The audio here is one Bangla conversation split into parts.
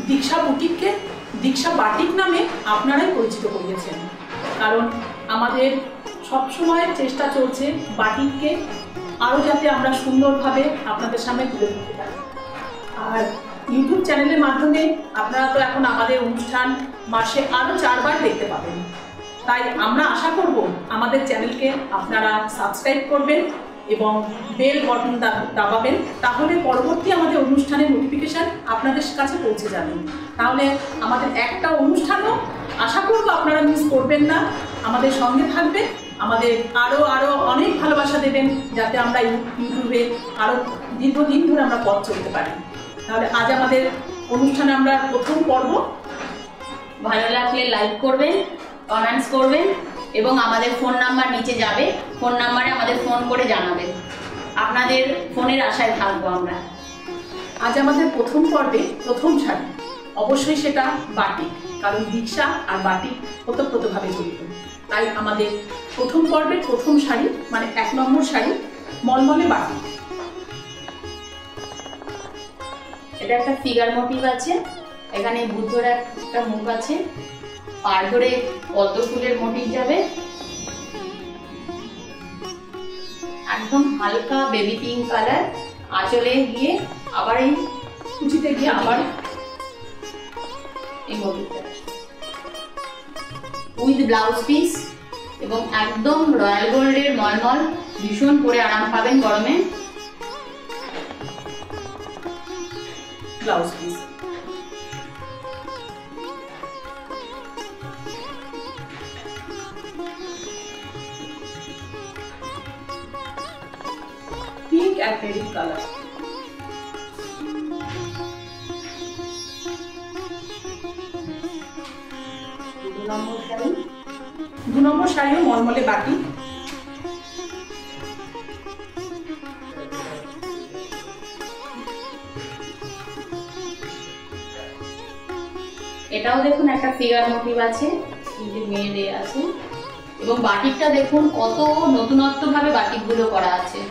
দীক্ষা বুটিককে দীক্ষা বাটিক নামে আপনারাই পরিচিত করিয়েছেন। কারণ আমাদের সবসময় চেষ্টা চলছে বাটিককে আরও যাতে আমরা সুন্দরভাবে আপনাদের সামনে তুলে ধরতে পারি। আর ইউটিউব চ্যানেলের মাধ্যমে আপনারা তো এখন আমাদের অনুষ্ঠান মাসে আরও 4 বার দেখতে পাবেন। তাই আমরা আশা করব আমাদের চ্যানেলকে আপনারা সাবস্ক্রাইব করবেন এবং বেল বাটন দাবাবেন, তাহলে পরবর্তী আমাদের অনুষ্ঠানের নোটিফিকেশান আপনাদের কাছে পৌঁছে যাবে। তাহলে আমাদের একটা অনুষ্ঠানও আশা করব আপনারা মিস করবেন না, আমাদের সঙ্গে থাকবেন, আমাদের আরও অনেক ভালোবাসা দেবেন, যাতে আমরা ইউটিউবে আরও দীর্ঘদিন ধরে আমরা পথ চলতে পারি। তাহলে আজ আমাদের অনুষ্ঠানে আমরা প্রথম পর্ব। ভালো লাগলে লাইক করবেন, কমেন্টস করবেন এবং আমাদের ফোন নাম্বার নিচে যাবে, ফোন নাম্বারে আমাদের ফোন করে জানাবেন। আপনাদের ফোনের আশায় থাকবো আমরা। আজ আমাদের প্রথম পর্বে প্রথম শাড়ি, অবশ্যই সেটা বাটিক, কারণ দীক্ষা আর বাটিক ওতপ্রোতভাবে জড়িত। তাই আমাদের প্রথম পর্বের প্রথম শাড়ি মানে 1 নম্বর শাড়ি মলমলে বাটিক। এটা একটা ফিগার মোটিভ আছে, এখানে বুদ্ধর একটা মুখ আছে, পার ধরে পদ্ম ফুলের মোটিভ যাবে, একদম হালকা বেবি পিঙ্ক কালার, আঁচলে গিয়ে আবার এই কুচিতে গিয়ে আবার এই মোটিভটা উইথ ব্লাউজ পিস এবং একদম রয়্যাল গোল্ডের মলমল, ভীষণ পরে আরাম পাবেন গরমে। Blouse piece pink and red color। 2 নম্বর শাড়িও মলমলে বাটিক। এটাও দেখুন একটা ফিগার মোটিভ আছে, মেয়ে আছে এবং বাটিকটা দেখুন কত নতুনত্ব ভাবে বাটিকগুলো করা আছে।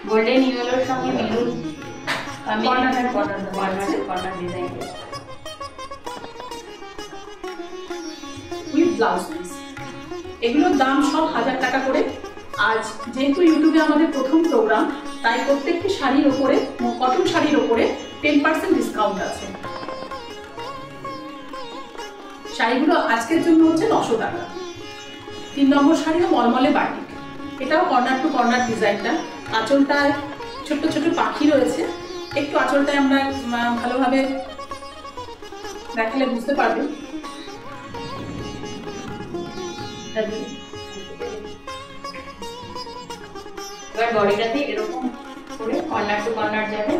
গোল্ডেন ইয়েলোর সঙ্গে maroon corner design with blouse piece. এগুলোর দাম সব 1000 টাকা করে। আজ যেহেতু ইউটিউবে আমাদের প্রথম প্রোগ্রাম, তাই প্রত্যেকটি শাড়ির ওপরে, কটন শাড়ির ওপরে 10% ডিসকাউন্ট আছে। শাড়িগুলো আজকের জন্য হচ্ছে 900 টাকা। 3 নম্বর শাড়িও মলমলে বাটিক, এটাও কর্নার টু কর্নার ডিজাইনটা। আঁচলটায় ছোট্ট ছোট পাখি রয়েছে, একটু আঁচলটায় আমরা ভালোভাবে দেখালে বুঝতে পারবেন। এবার বডিটাতে এরকম করে কর্নার টু কর্নার যাবে।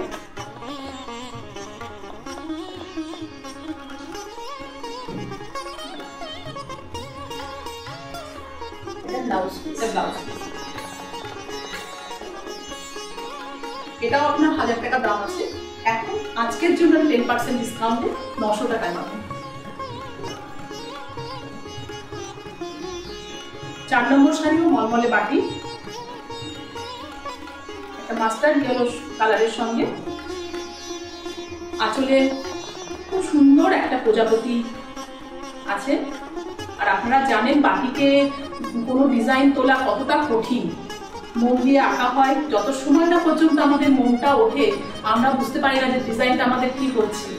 ব্লাউজ পিস, এটাও আপনার 1000 টাকা দাম আছে। এখন আজকের জন্য 10% ডিসকাউন্টে 900 টাকায় পাবেন। 4 নম্বর শাড়িও মলমলে বাটিক, একটা মাস্টার্ড ইয়েলো কালারের সঙ্গে আঁচলে খুব সুন্দর একটা প্রজাপতি আছে। আর আপনারা জানেন বাটিকে কোনো ডিজাইন তোলা কতটা কঠিন, মন দিয়ে আঁকা হয়। যত সময় না পর্যন্ত আমাদের মনটা ওঠে, আমরা বুঝতে পারি না যে ডিজাইনটা আমাদের কি হচ্ছে।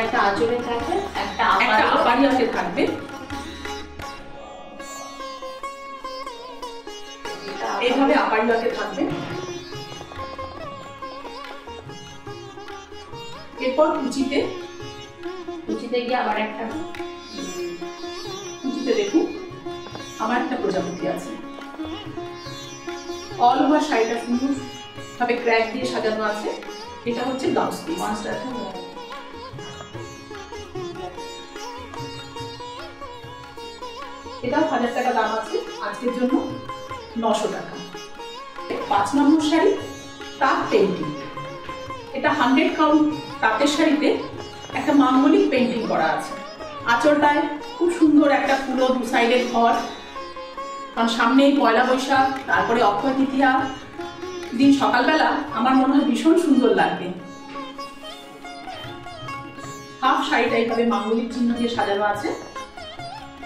একটা আঁচলে থাকবে, একটা আপারি আঁচলে থাকবে, এইভাবে আপারি আঁচলে থাকবে। এরপর কুচিতে গিয়ে আবার একটা কুচিতে দেখুন আমার একটা প্রজাপতি আছে। অল ওভার শাড়িটা সুন্দর ভাবে ক্র্যাক দিয়ে সাজানো আছে। এটা হচ্ছে ব্লাউজ পিস। এটাও 1000 টাকা দাম আছে, আজকের জন্য 900 টাকা। 5 নম্বর শাড়ি তাঁত পেন্টিং। এটা 100 কাউন্ট তাঁতের শাড়িতে একটা মাঙ্গলিক পেন্টিং করা আছে। আঁচলটায় খুব সুন্দর একটা পুরো 2 সাইডের ঘর, কারণ সামনেই পয়লা বৈশাখ, তারপরে অক্ষয় তৃতীয়া দিন সকালবেলা আমার মনে হয় ভীষণ সুন্দর লাগবে। হাফ শাড়িটা এইভাবে মাঙ্গলিক চিহ্ন দিয়ে সাজানো আছে।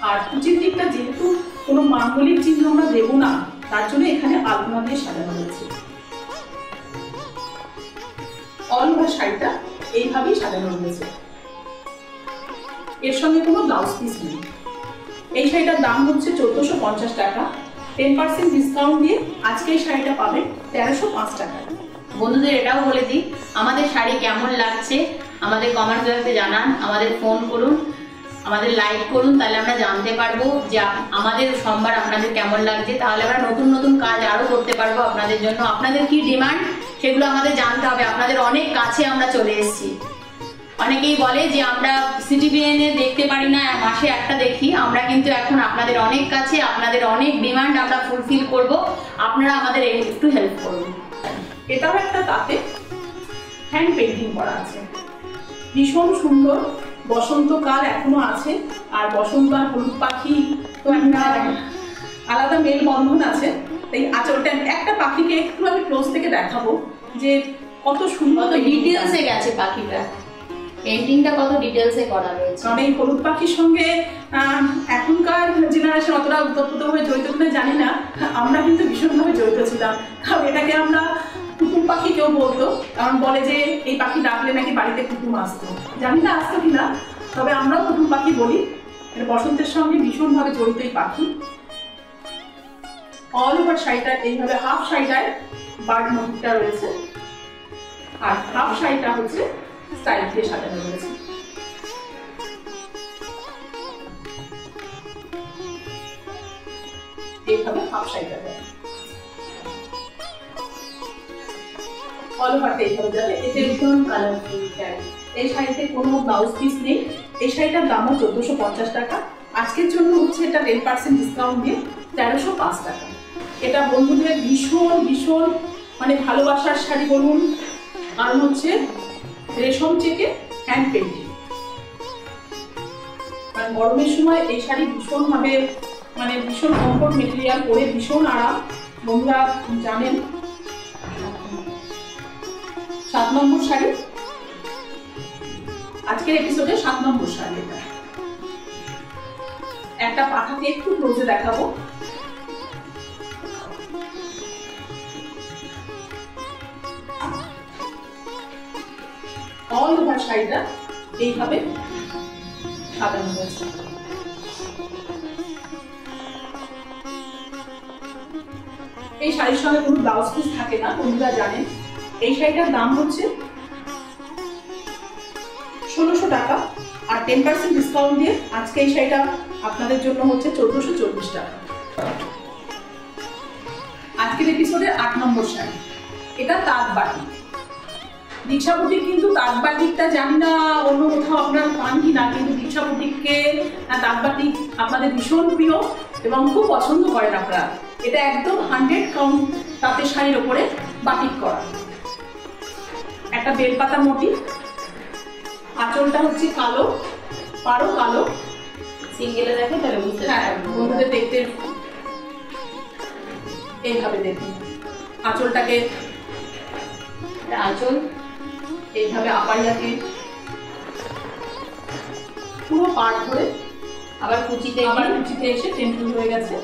আর কুচির দিকটা যেহেতু কোনো মাঙ্গলিক চিহ্ন আমরা দেবো না, তার জন্য এখানে আলপনা দিয়ে সাজানো হয়েছে। অল ওভার শাড়িটা এইভাবেই সাজানো রয়েছে, এর সঙ্গে কোনো ব্লাউজ পিস নেই। এই শাড়িটার দাম হচ্ছে 1450 টাকা। 10% ডিসকাউন্ট দিয়ে আজকে এই শাড়িটা পাবেন 1305 টাকায়। বন্ধুদের এটাও বলে দিই, আমাদের শাড়ি কেমন লাগছে আমাদের কমেন্ট বক্সে জানান, আমাদের ফোন করুন, আমাদের লাইক করুন, তাহলে আমরা জানতে পারবো যে আমাদের সোমবার আপনাদের কেমন লাগছে। তাহলে আমরা নতুন নতুন কাজ আরও করতে পারবো আপনাদের জন্য। আপনাদের কি ডিমান্ড সেগুলো আমাদের জানতে হবে। আপনাদের অনেক কাছে আমরা চলে এসেছি। অনেকেই বলে যে আমরা সিটিভিএনে দেখতে পারি না, মাসে একটা দেখি। আমরা কিন্তু এখন আপনাদের অনেক কাছে, আপনাদের অনেক ডিমান্ড আমরা ফুলফিল করব। আপনারা আমাদের একটু হেল্প করুন। এটাও একটা তাতে হ্যান্ড পেন্টিং করা আছে, ভীষণ সুন্দর। বসন্তকাল এখনো আছে, আর বসন্ত আর হলুদ পাখি তো একটা আলাদা মেলবন্ধন আছে। তাই আঁচলটা একটা পাখিকে একটু আমি ক্লোজ থেকে দেখাবো যে কত সুন্দর ডিটেলসে গেছে পাখিটা, পেন্টিংটা কত ডিটেলসে করা রয়েছে। কারণ এই হলুদ পাখির সঙ্গে এখনকার জেনারেশন অতটা উত্তপ্তভাবে জড়িত কিনা জানি না, আমরা কিন্তু ভীষণভাবে জড়িত ছিলাম। কারণ এটাকে আমরা কুকুর পাখি কেউ বলতো, কারণ বলে যে এই পাখি ডাকলে নাকি বাড়িতে কুকুর আসতো। জানি না আসতো কিনা, তবে আমরাও কুকুর পাখি বলি। বসন্তের সঙ্গে ভীষণভাবে জড়িত এই পাখি। অল ওভার শাড়িটা এইভাবে হাফ শাড়িটায় বার্ড মোটিভটা রয়েছে, আর হাফ শাড়িটা হচ্ছে স্টাইল দিয়ে সাজানো রয়েছে। এইভাবে হাফ শাড়িটা দেয়, অল ওভারটা এইভাবে যাবে। এতে ভীষণ কালারফুল শাড়ি। এই শাড়িতে কোনো ব্লাউজ পিস নেই। এই শাড়িটার দামও 1450 টাকা। আজকের জন্য হচ্ছে এটা 10% ডিসকাউন্ট দিয়ে 1305 টাকা। এটা বন্ধুদের ভীষণ ভীষণ মানে ভালোবাসার শাড়ি বলুন, কারণ হচ্ছে রেশম চেকে হ্যান্ড পেন্টিং। মানে গরমের সময় এই শাড়ি ভীষণভাবে মানে ভীষণ কমফোর্ট মেটেরিয়াল, পরে ভীষণ আরাম। বন্ধুরা জানেন 7 নম্বর শাড়ি, আজকের এপিসোডে 7 নম্বর শাড়ি। এটা একটা পাখাকে একটু ক্লোজে দেখাবো। অল ওভার শাড়িটা এইভাবে সাজানো হয়েছে। এই শাড়ির সঙ্গে কোনো ব্লাউজ পিস থাকে না, বন্ধুরা জানেন। এই শাড়িটার দাম হচ্ছে 1600 টাকা, আর 10% ডিসকাউন্ট দিয়ে আজকে এই শাড়িটা আপনাদের জন্য হচ্ছে 1440 টাকা। আজকের এপিসোডের 8 নম্বর শাড়ি, এটা তাঁত বাটিক। দীক্ষা বুটিক কিন্তু তাঁত বাটিকটা জানি না অন্য কোথাও আপনারা পান কি না, কিন্তু দীক্ষা বুটিককে তাঁত বাটিক আপনাদের ভীষণ প্রিয় এবং খুব পছন্দ করেন আপনারা। এটা একদম 100 কাউন্ট তাঁতের শাড়ির ওপরে বাটিক করা, একটা বেলপাতা মোটিভ। আঁচলটা হচ্ছে কালো, পাড়ও কালো। সিঙ্গেলে দেখে তাহলে বুঝতে পারবেন। বন্ধুদের দেখতে এইভাবে দেখুন, আঁচলটাকে আঁচল এইভাবে আপাইয়াকে পুরো পাড় ধরে আবার কুচিতে এসে টেম্পল হয়ে গেছে।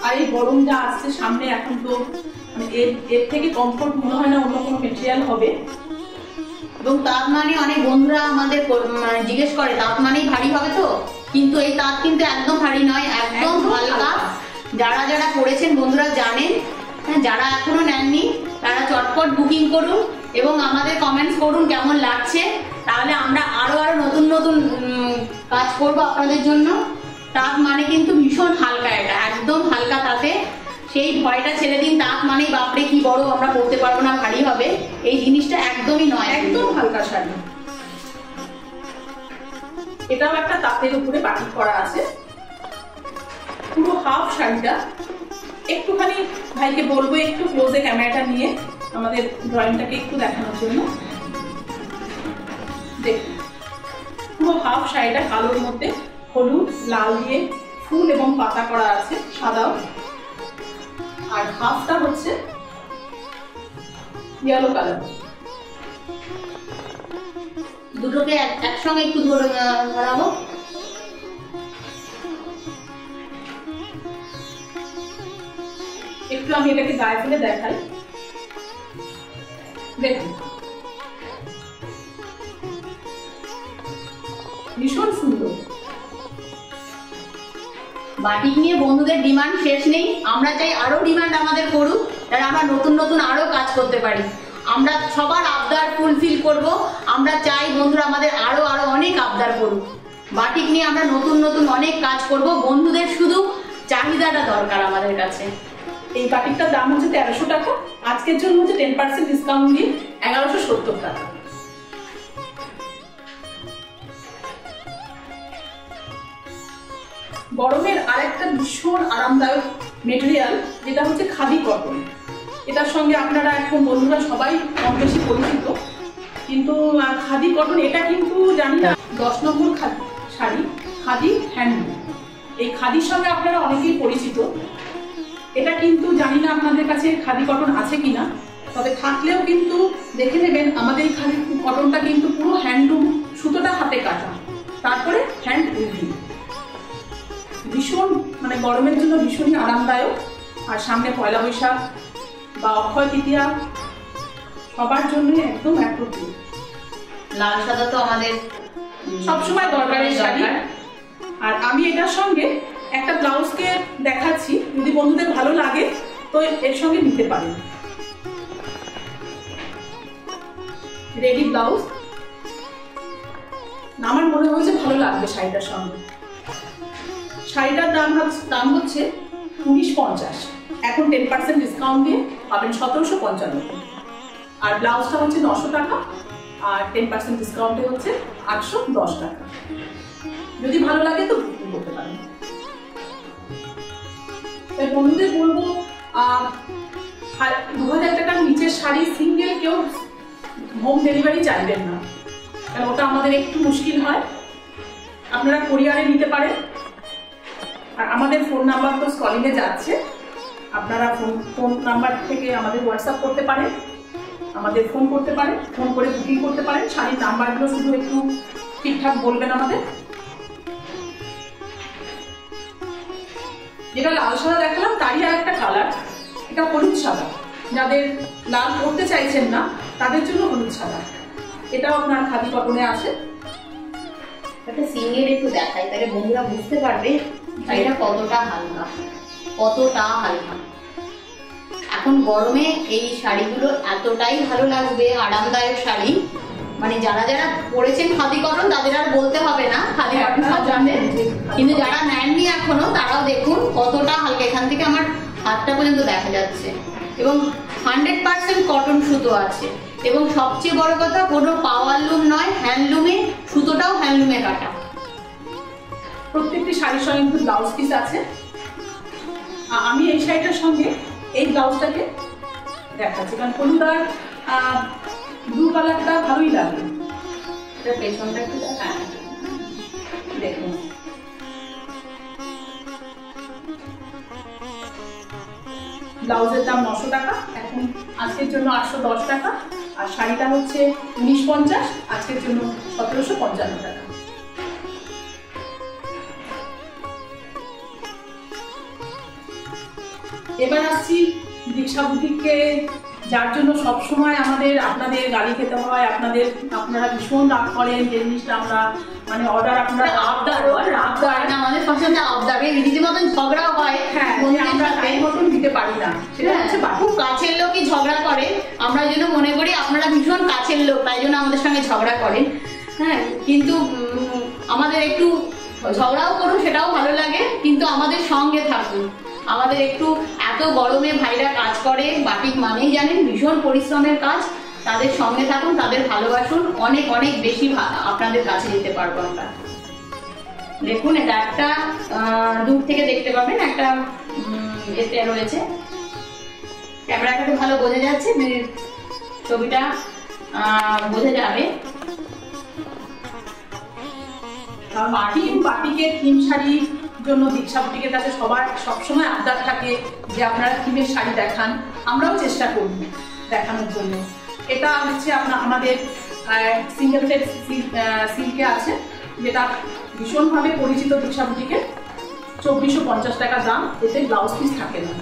আর এই গরম যা আসছে সামনে, এখন তো মানে এর থেকে কমফোর্ট মনে হয় না অন্য কোনো মেটেরিয়াল হবে। এবং তাঁত মানে অনেক বন্ধুরা আমাদের মানে জিজ্ঞেস করে তাঁত মানেই ভারী হবে তো, কিন্তু এই তাঁত কিন্তু একদম ভারী নয়, একদম হালকা। যারা যারা পড়েছেন বন্ধুরা জানেন, যারা এখনো নেননি তারা চটপট বুকিং করুন এবং আমাদের কমেন্টস করুন কেমন লাগছে। তাহলে আমরা আরো নতুন নতুন কাজ করব আপনাদের জন্য। তাঁত মানে কিন্তু ভীষণ হালকা, এটা একদম হালকা তাতে। সেই ভয়টা ছেড়ে দিন, তাঁত মানেই বাপরে কি বড় আমরা পড়তে পারবো না, ভারী হবে, এই জিনিসটা একদমই নয়, একদম হালকা শাড়ি। এটাও একটা তাঁতের উপরে বাটিক করা আছে। পুরো হাফ শাড়িটা একটুখানি ভাইকে বলবো একটু ক্লোজে ক্যামেরাটা নিয়ে আমাদের ড্রয়িংটাকে একটু দেখানোর জন্য। দেখুন পুরো হাফ শাড়িটা কালোর মধ্যে হলুদ লাল দিয়ে ফুল এবং পাতা করা আছে, সাদাও। আর হাফটা হচ্ছে ইয়েলো কালার। দুটোকে একসঙ্গে একটু ধরাবো। একটু আমি এটাকে গায়ে ফেলে দেখাই। দেখুন ভীষণ সুন্দর। বাটিক নিয়ে বন্ধুদের ডিমান্ড শেষ নেই। আমরা চাই আরো ডিমান্ড আমাদের করুক, তাহলে আমরা নতুন নতুন আরো কাজ করতে পারি। আমরা সবার আবদার ফুলফিল করব। আমরা চাই বন্ধুরা আমাদের আরো আরো অনেক আবদার করুক। বাটিক নিয়ে আমরা নতুন নতুন অনেক কাজ করব। বন্ধুদের শুধু চাহিদাটা দরকার আমাদের কাছে। এই বাটিকটার দাম হচ্ছে 1300 টাকা। আজকের জন্য হচ্ছে 10% ডিসকাউন্ট দিয়ে 1170 টাকা। গরমের আরেকটা ভীষণ আরামদায়ক মেটেরিয়াল যেটা হচ্ছে খাদি কটন। এটার সঙ্গে আপনারা এখন বন্ধুরা সবাই কম বেশি পরিচিত, কিন্তু খাদি কটন এটা কিন্তু জানি না 10 নম্বর শাড়ি খাদি হ্যান্ডলুম। এই খাদির সঙ্গে আপনারা অনেকেই পরিচিত। এটা কিন্তু জানি না আপনাদের কাছে খাদি কটন আছে কিনা, তবে থাকলেও কিন্তু দেখে নেবেন আমাদের এই খাদি কটনটা কিন্তু পুরো হ্যান্ডলুম, সুতোটা হাতে কাটা, তারপরে হ্যান্ড উইভিং। ভীষণ মানে গরমের জন্য ভীষণই আরামদায়ক। আর সামনে পয়লা বৈশাখ বা অক্ষয় তৃতীয়া সবার জন্য একদম অ্যাপ্রোপ্রিয়েট। লাল সাদা তো আমাদের সবসময় দরকারি শাড়ি। আর আমি এটার সঙ্গে একটা ব্লাউজকে দেখাচ্ছি, যদি বন্ধুদের ভালো লাগে তো এর সঙ্গে নিতে পারেন। রেডি ব্লাউজ আমার মনে হয়েছে ভালো লাগবে শাড়িটার সঙ্গে। শাড়িটার দাম হচ্ছে 1950। এখন 10% ডিসকাউন্ট দিয়ে পাবেন 1755। আর ব্লাউজটা হচ্ছে 900 টাকা, আর 10% ডিসকাউন্টে হচ্ছে 810 টাকা। যদি ভালো লাগে তো বুকিং করতে পারেন। বন্ধুদের বলবো 2000 টাকার নিচের শাড়ি সিঙ্গেল কেউ হোম ডেলিভারি চাইবেন না, কারণ ওটা আমাদের একটু মুশকিল হয়। আপনারা কুরিয়ারে নিতে পারেন। আর আমাদের ফোন নাম্বার তো স্ক্রলিংয়ে যাচ্ছে, আপনারা ফোন নাম্বার থেকে আমাদের হোয়াটসঅ্যাপ করতে পারেন, আমাদের ফোন করতে পারেন, ফোন করে বুকিং করতে পারেন। শাড়ির নাম্বারগুলো শুধু একটু ঠিকঠাক বলবেন আমাদের। যেটা লাল সাদা দেখালাম তারই আর একটা কালার, এটা হলুদ সাদা। যাদের লাল পরতে চাইছেন না তাদের জন্য হলুদ সাদা। এটাও আপনার খাদি কটনে আছে। একটা সিঙ্গেল একটু দেখাই, তাহলে বন্ধুরা বুঝতে পারবে এটা কতটা হালকা, কতটা হালকা। এখন গরমে এই শাড়িগুলো এতটাই ভালো লাগবে, আরামদায়ক শাড়ি। মানে যারা যারা পরেছেন খাদি কটন তাদের আর বলতে হবে না, খাদি কটন সব জানেন। কিন্তু যারা নেননি এখনো তারাও দেখুন কতটা হালকা। এখান থেকে আমার হাতটা পর্যন্ত দেখা যাচ্ছে এবং 100% কটন সুতো আছে। এবং সবচেয়ে বড় কথা, কোনো পাওয়ার লুম নয়, হ্যান্ডলুমে, সুতোটাও হ্যান্ডলুমে কাটা। প্রত্যেকটি শাড়ির সঙ্গে কিন্তু ব্লাউজ পিস আছে। আমি এই শাড়িটার সঙ্গে এই ব্লাউজটাকে দেখাচ্ছি, কারণ হলুদ আর ব্লু কালারটা ভালোই লাগে। এটা পেছনটা একটু দেখুন। ব্লাউজের দাম 900 টাকা, এখন আজকের জন্য 810 টাকা। আর শাড়িটা হচ্ছে 1950, আজকের জন্য 1755 টাকা। এবার আসছি দীক্ষা বুটিককে, যার জন্য সবসময় আপনাদের গালি খেতে হয়। আপনারা ভীষণ রাগ করেন যে জিনিসটা আমরা মানে অর্ডার আপনারা আমাদের পছন্দ আবদার, রীতিমতন ঝগড়াও হয়। হ্যাঁ, আমরা টাইম মতন দিতে পারি না, সেটা হচ্ছে খুব কাছের লোকই ঝগড়া করে। আমরা যেন মনে করি আপনারা ভীষণ কাছের লোক, তাই জন্য আমাদের সঙ্গে ঝগড়া করেন। হ্যাঁ, কিন্তু আমাদের একটু ঝগড়াও করুন, সেটাও ভালো লাগে, কিন্তু আমাদের সঙ্গে থাকুন। আমাদের একটু এত গরমে ভাইরা কাজ করে, বাটিক মানেই জানেন ভীষণ পরিশ্রমের কাজ। তাদের সঙ্গে থাকুন, তাদের ভালোবাসুন, অনেক অনেক বেশি আপনাদের কাছে যেতে পারবো আমরা। দেখুন, এটা একটা দূর থেকে দেখতে পাবেন, একটা এতে রয়েছে, ক্যামেরাটাতে ভালো বোঝা যাচ্ছে, ছবিটা বোঝা যাবে। বাটিকের থিম শাড়ি জন্য দীক্ষা বুটিকের কাছে সবার সবসময় আবদার থাকে যে আপনারা থিমের শাড়ি দেখান, আমরাও চেষ্টা করব দেখানোর জন্য। এটা হচ্ছে আমাদের সিঙ্গেল থ্রেড সিল্কে আছে, যেটা ভীষণভাবে পরিচিত দীক্ষা বুটিকে। 2450 টাকা দাম, এতে ব্লাউজ পিস থাকে না।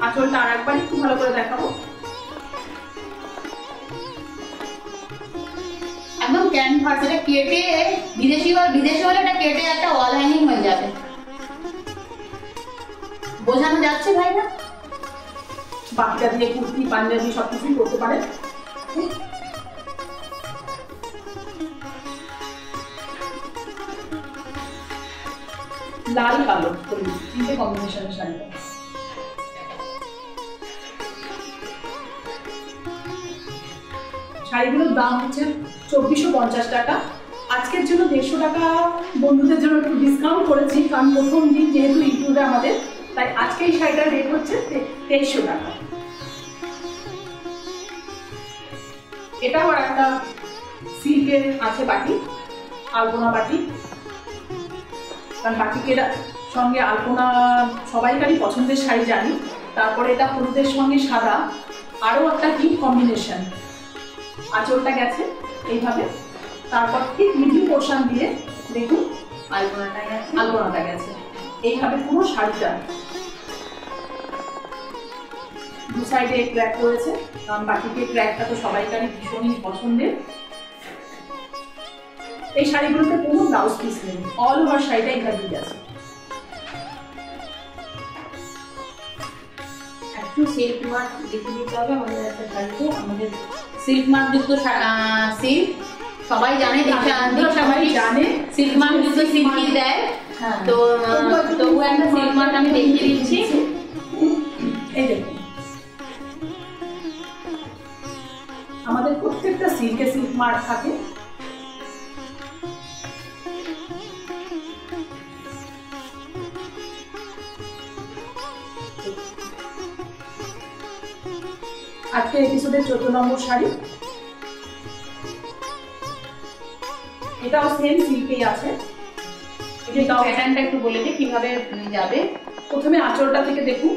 আঁচলটা আর একবার একটু ভালো করে দেখাবো। একদম ক্যানভাস, এটা কেটে বিদেশি হলে এটা কেটে একটা ওয়াল হ্যাঙ্গিং হয়ে যাবে। বোঝানো যাচ্ছে ভাই না? বাকিটা দিয়ে কুর্তি পাঞ্জাবি সবকিছুই করতে পারেন। লাল কালো তিনটে কম্বিনেশনের শাড়িটা। শাড়িগুলোর দাম হচ্ছে 2450 টাকা। আজকের জন্য 150 টাকা বন্ধুদের জন্য একটু ডিসকাউন্ট করেছি, কারণ প্রথম দিন যেহেতু ইউটিউবে আমাদের, তাই আজকে এই শাড়িটার রেট হচ্ছে 2300 টাকা। এটাও আর একটা সিল্কের আছে বাটি, আলপনা বাটি। কারণ বাটিকের সঙ্গে আলপনা সবাইকারই পছন্দের শাড়ি জানি। তারপরে এটা হলুদের সঙ্গে সাদা, আরও একটা কি কম্বিনেশন। আঁচলটা গেছে এইভাবে, তারপর ঠিক মিডিল পোর্শন দিয়ে দেখুন আলপনাটা গেছে এইভাবে পুরো শাড়িটা। দু সাইডে ক্র্যাক রয়েছে, কারণ বাটিকে ক্র্যাকটা তো সবাইকারই ভীষণই পছন্দের। এই শাড়িগুলোতে কোনো ব্লাউজ পিস নেই, অল ওভার শাড়িটা এইভাবে গেছে। একটু সিল্ক মার্ক দেখে দিতে হবে আমাদের একটা শাড়িতে। আমাদের সিল্ক মার্ক যুক্ত সিল্ক সবাই জানে, সবাই জানে সিল্ক মার্ক যুক্ত সিল্কই দেয়। তো তবু একটা সিল্ক মার্ক আমি দেখিয়ে দিচ্ছি। এই দেখুন, আমাদের প্রত্যেকটা সিল্কে সিল্ক মার্ক থাকে। আজকের এপিসোডের 14 নম্বর শাড়ি, এটাও সেম সিল্কেই আছে। এটাও প্যাটার্নটা একটু বলে দিই কিভাবে যাবে। প্রথমে আঁচলটা থেকে দেখুন,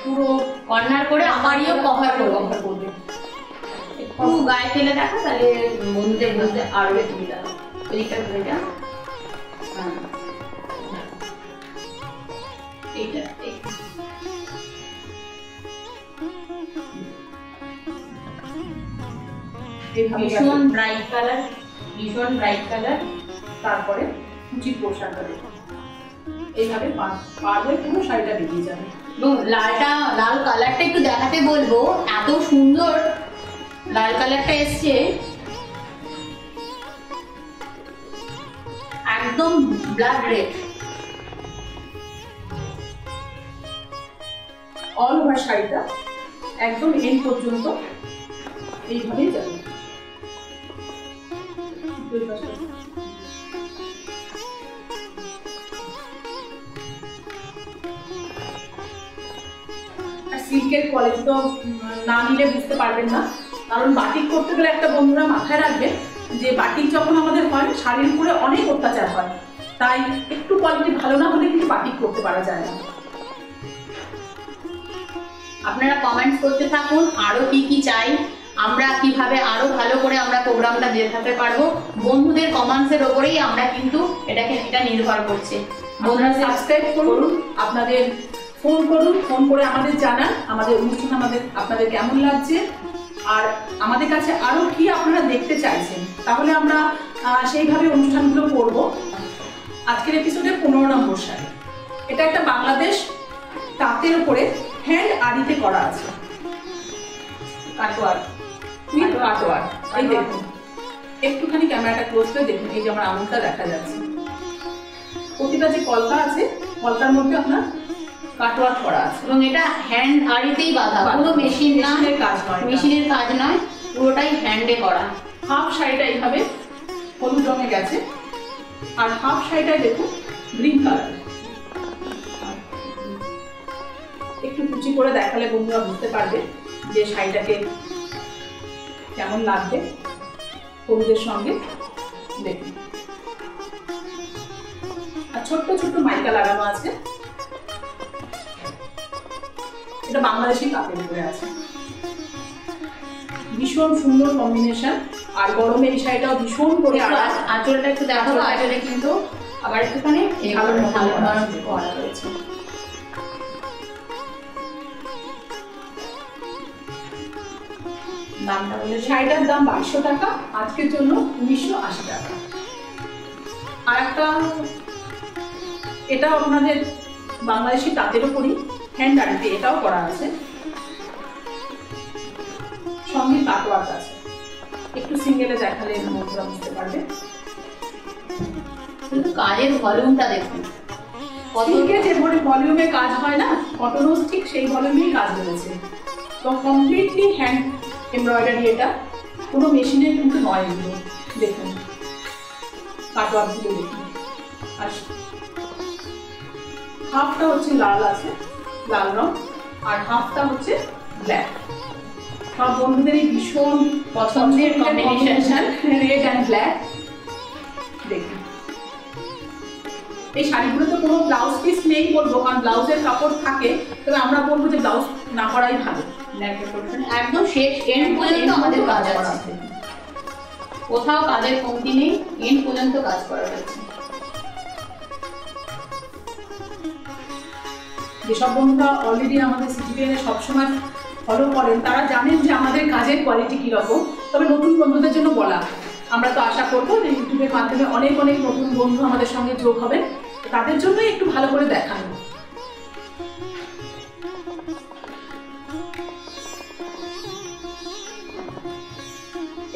পুরো কর্নার করে আমারও কভার করবে। একটু গায়ে ফেলে দেখো, তাহলে বন্ধুদের বুঝতে আরো সুবিধা হবে। ওইটা ধরে যা, এইটা ভীষণ ব্রাইট কালার। তারপরে কুচির পোশাকটা দেখুন, এইভাবে পার হয়ে পুরো শাড়িটা বেরিয়ে যাবে। এবং লাল কালারটা একটু দেখাতে বলবো, এত সুন্দর লাল কালারটা এসছে, একদম ব্লাড রেড। অল ওভার শাড়িটা একদম এন্ড পর্যন্ত এইভাবেই যাবে। আর সিল্কের কোয়ালিটি তো না নিলে বুঝতে পারবেন না, কারণ বাটিক করতে গেলে একটা বন্ধুরা মাথায় রাখবে যে বাটিক যখন আমাদের হয় শাড়ির উপরে অনেক অত্যাচার হয়, তাই একটু কোয়ালিটি ভালো না হলে কিন্তু বাটিক করতে পারা যায় না। আপনারা কমেন্টস করতে থাকুন আরো কি চাই, আমরা কিভাবে আরো ভালো করে আমরা প্রোগ্রামটা দেখাতে পারবো। বন্ধুদের কমেন্টসের ওপরেই আমরা কিন্তু এটা নির্ভর করছে। বন্ধুরা সাবস্ক্রাইব করুন, আপনাদের ফোন করুন, ফোন করে আমাদের জানান আমাদের অনুষ্ঠান আপনাদের কেমন লাগছে, আর আমাদের কাছে আরো কি আপনারা দেখতে চাইছেন, তাহলে আমরা সেইভাবে অনুষ্ঠানগুলো করব। আজকের এপিসোডে 15 নম্বর শাড়ি, এটা একটা বাংলাদেশ তাঁতের উপরে হ্যান্ড আরিতে করা আছে, কাটওয়ার্ক। এই দেখুন, একটুখানি ক্যামেরাটা ক্লোজ করে দেখুন, এই যে আমার আঙুলটা দেখা যাচ্ছে। প্রতিটা যে কলকা আছে, কলকার মধ্যে আপনার কাটওয়ার্ক করা আছে, এবং এটা হ্যান্ড আরিতেই বাঁধা, পুরো মেশিনের কাজ নয়, পুরোটাই হ্যান্ডে করা। হাফ শাড়িটা এইভাবে হলুদ রঙে গেছে, আর হাফ শাড়িটাই দেখুন গ্রিন কালার। একটু কুচি করে দেখালে বন্ধুরা বুঝতে পারবে যে শাড়িটাকে কেমন লাগবে হলুদের সঙ্গে। দেখুন ছোট্ট ছোট্ট মাইকা লাগানো আছে। এটা বাংলাদেশি কাপড়ের উপরে আছে, ভীষণ সুন্দর কম্বিনেশন। আর গরমে এই শাড়িটাও ভীষণ করে আঁচলটা একটু দেখো, আঁচলে কিন্তু আবার একটুখানি করা রয়েছে। দামটা বলে, শাড়িটার দাম 2200 টাকা, আজকের জন্য 1980 টাকা। আর একটা, এটাও আপনাদের বাংলাদেশি তাঁতের উপরই হ্যান্ড আর্টে এটাও করা আছে, সঙ্গে কাটওয়ার্ক আছে। একটু সিঙ্গেলে দেখালে এর মধ্যে বুঝতে পারবে। কিন্তু কাজের ভলিউমটা দেখুন, কতকে যে ভলিউমে কাজ হয় না, কটনও ঠিক সেই ভলিউমেই কাজ রয়েছে। তো কমপ্লিটলি হ্যান্ড এমব্রয়ডারি, এটা কোনো মেশিনের কিন্তু নয়। এগুলো দেখুন কাটওয়ার্কগুলো দেখুন। আর হাফটা হচ্ছে লাল আছে, লাল রং, আর হাফটা হচ্ছে ব্ল্যাক। সব বন্ধুদেরই ভীষণ পছন্দের কম্বিনেশন, রেড অ্যান্ড ব্ল্যাক। দেখুন এই শাড়িগুলোতে কোনো ব্লাউজ পিস নেই বলবো, কারণ ব্লাউজের কাপড় থাকে, তবে আমরা বলবো যে ব্লাউজ না করাই ভালো। একদম শেষ এন্ড পর্যন্ত আমাদের কাজ আছে, কোথাও কাজের কমতি নেই, এন্ড পর্যন্ত কাজ করা হয়েছে। যেসব বন্ধুরা অলরেডি আমাদের সিটিপিএনে সবসময় ফলো করেন, তারা জানেন যে আমাদের কাজের কোয়ালিটি কীরকম। তবে নতুন বন্ধুদের জন্য বলা, আমরা তো আশা করবো যে ইউটিউবের মাধ্যমে অনেক অনেক নতুন বন্ধু আমাদের সঙ্গে যোগ হবে, তাদের জন্যই একটু ভালো করে দেখানো।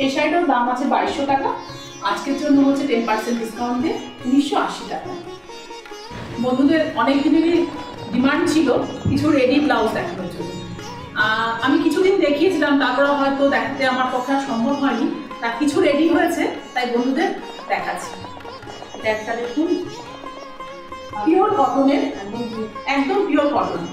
এই শাড়িটার দাম আছে 2200 টাকা, আজকের জন্য হচ্ছে 10% ডিসকাউন্ট দিয়ে 1980 টাকা। বন্ধুদের অনেক দিনেরই ডিমান্ড ছিল কিছু রেডি ব্লাউজ দেখানোর জন্য। আমি কিছুদিন দেখিয়েছিলাম, তারপরে হয়তো দেখাতে আমার পক্ষে সম্ভব হয়নি, তা কিছু রেডি হয়েছে, তাই বন্ধুদের দেখাচ্ছি। এটা একটা দেখুন, পিওর কটনের, একদম পিওর কটন।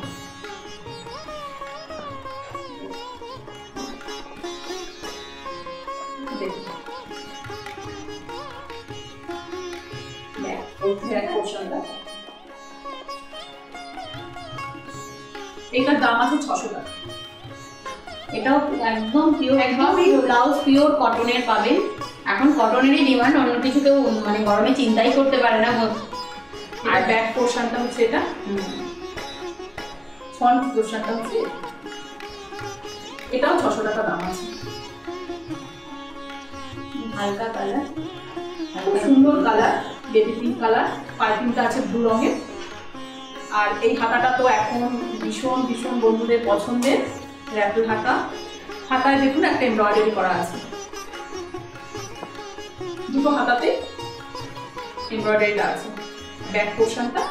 এটার দাম আছে 600 টাকা। এটাও একদম পিওর, একদম ব্লাউজ পিওর কটনের পাবেন। এখন কটনেরই ডিমান্ড, অন্য কিছু কেউ মানে গরমে চিন্তাই করতে পারে না। আর ব্যাক পোর্শনটা হচ্ছে এটা, ফ্রন্ট পোর্শনটা হচ্ছে এটাও 600 টাকা দাম আছে। হালকা কালার, খুব সুন্দর কালার, বেবি পিঙ্ক কালার, পাইপিংটা আছে ব্লু রঙের। আর এই হাতাটা তো এখন ভীষণ ভীষণ বন্ধুদের পছন্দের র্যাপেল হাতা। হাতায় দেখুন একটা এমব্রয়ডারি করা আছে, দুটো হাতাতে এমব্রয়ডারিটা আছে। ব্যাক পোর্শনটা,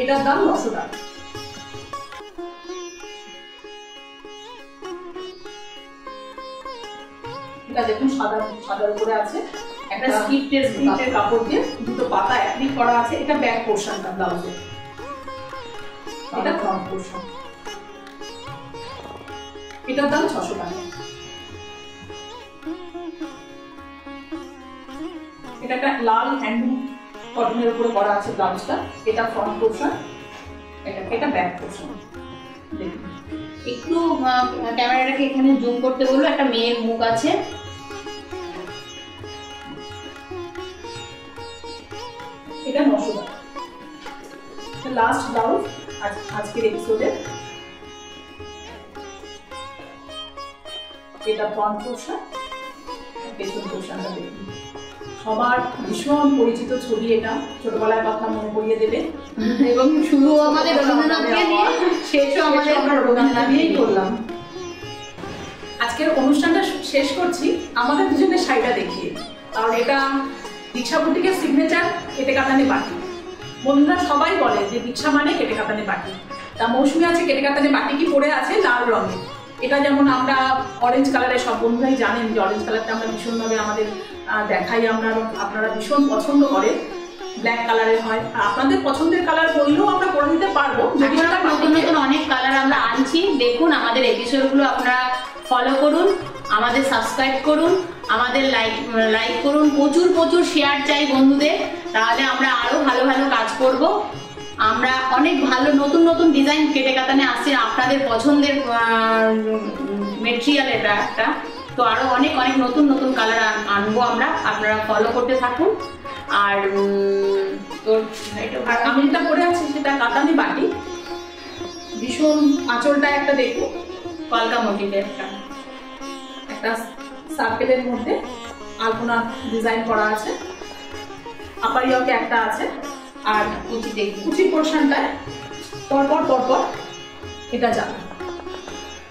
এটার দাম 900 টাকা। এটা দেখুন সাদার উপরে আছে একটা স্কিটের কাপড় দিয়ে দুটো পাতা অ্যাপ্লিক করা আছে। এটা ব্যাক পোর্শনটা ব্লাউজের, এটা ফ্রন্ট পোর্শন। এটার দাম 600 টাকা। এটা একটা লাল হ্যান্ডলুম কটনের উপরে করা আছে ব্লাউজটা। এটা ফ্রন্ট পোর্শন, এটা ব্যাক পোর্শন। দেখুন একটু ক্যামেরাটাকে এখানে জুম করতে বলবো, একটা মেয়ের মুখ আছে। এটা 900 টাকা। লাস্ট ব্লাউজ আজকের এপিসোডে। এটা ফ্রন্ট পোর্শন, পেছন পোর্শনটা দেখুন। সবার ভীষণ পরিচিত ছবি, এটা ছোটবেলার কথা মনে করিয়ে দেবে। এবং শুরু আমাদের রবীন্দ্রনাথকে দিয়ে, শেষও আমাদের রবীন্দ্রনাথ দিয়েই করলাম। আজকের অনুষ্ঠানটা শেষ করছি আমাদের দুজনের শাড়িটা দেখিয়ে, কারণ এটা দীক্ষা বুটিকের সিগনেচার কেটে কাটানে বাটি। বন্ধুরা সবাই বলে যে দীক্ষা মানে কেটে কাটানে বাটি। তা মৌসুমি আছে কেটে কাটানে বাটি কি পরে আছে লাল রঙের। এটা যেমন আমরা অরেঞ্জ কালারের, সব বন্ধুরাই জানেন যে অরেঞ্জ কালারটা আমরা ভীষণভাবে আমাদের দেখাই, আমরা আপনারা ভীষণ পছন্দ করেন। ব্ল্যাক কালারের হয়, আর আপনাদের পছন্দের কালার বললেও আমরা করে দিতে পারবো। নতুন নতুন অনেক কালার আমরা আনছি, দেখুন আমাদের এপিসোডগুলো আপনারা ফলো করুন। আমাদের সাবস্ক্রাইব করুন, আমাদের লাইক করুন, প্রচুর প্রচুর শেয়ার চাই বন্ধুদের, তাহলে আমরা আরো ভালো ভালো কাজ করব। আমরা অনেক ভালো নতুন নতুন ডিজাইন কেটে কাটানে আসছে, আপনাদের পছন্দের মেটেরিয়াল এটা একটা, তো আরো অনেক অনেক নতুন নতুন কালার আনবো আমরা, আপনারা ফলো করতে থাকুন। আর তোর আমি যেটা পরে আছি সেটা কাতানি বাটি, ভীষণ আঁচলটা একটা দেখুন কলকা মোটিভের একটা সার্কেলের মধ্যে আলপনা ডিজাইন করা আছে, আপার ইয়কে একটা আছে, আর কুচি পোর্শনটায় পরপর পরপর এটা যাবে।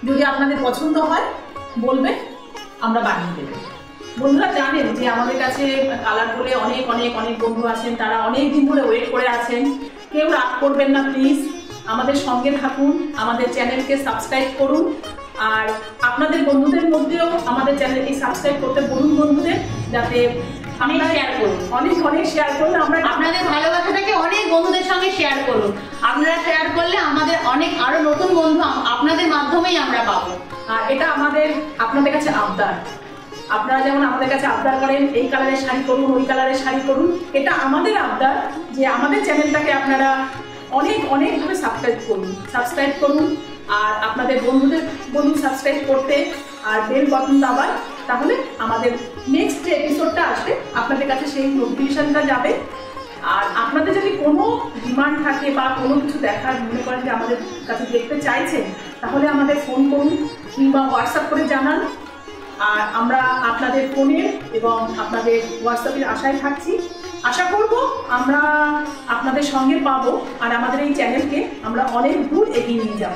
যদি আপনাদের পছন্দ হয় বলবেন, আমরা বানিয়ে দেব। বন্ধুরা জানেন যে আমাদের কাছে কালার বলে অনেক অনেক অনেক বন্ধু আছেন, তারা অনেক দিন ধরে ওয়েট করে আছেন। কেউ রাগ করবেন না প্লিজ, আমাদের সঙ্গে থাকুন, আমাদের চ্যানেলকে সাবস্ক্রাইব করুন। আর আপনাদের বন্ধুদের মধ্যেও আমাদের চ্যানেলকে সাবস্ক্রাইব করতে বলুন বন্ধুদের, যাতে অনেক শেয়ার করুন, অনেক অনেক শেয়ার করুন। আমরা আপনাদের ভালোবাসাটাকে অনেক বন্ধুদের সঙ্গে শেয়ার করুন। আপনারা শেয়ার করলে আমাদের অনেক আরো নতুন বন্ধু আপনাদের মাধ্যমেই আমরা পাবো। আর এটা আমাদের আপনাদের কাছে আবদার, আপনারা যেমন আমাদের কাছে আবদার করেন এই কালারের শাড়ি করুন, ওই কালারের শাড়ি করুন, এটা আমাদের আবদার যে আমাদের চ্যানেলটাকে আপনারা অনেক অনেকভাবে সাবস্ক্রাইব করুন। আর আপনাদের বন্ধুদের বলুন সাবস্ক্রাইব করতে, আর বেল বাটন দাবান, তাহলে আমাদের নেক্সট যে এপিসোডটা আসবে আপনাদের কাছে সেই নোটিফিকেশনটা যাবে। আর আপনাদের যদি কোনো ডিমান্ড থাকে বা কোনো কিছু দেখার মনে করেন যে আমাদের কাছে দেখতে চাইছেন, তাহলে আমাদের ফোন করুন কিংবা হোয়াটসঅ্যাপ করে জানান। আর আমরা আপনাদের ফোনের এবং আপনাদের হোয়াটসঅ্যাপের আশায় থাকছি। আশা করব আমরা আপনাদের সঙ্গে পাবো, আর আমাদের এই চ্যানেলকে আমরা অনেক দূর এগিয়ে নিয়ে যাব।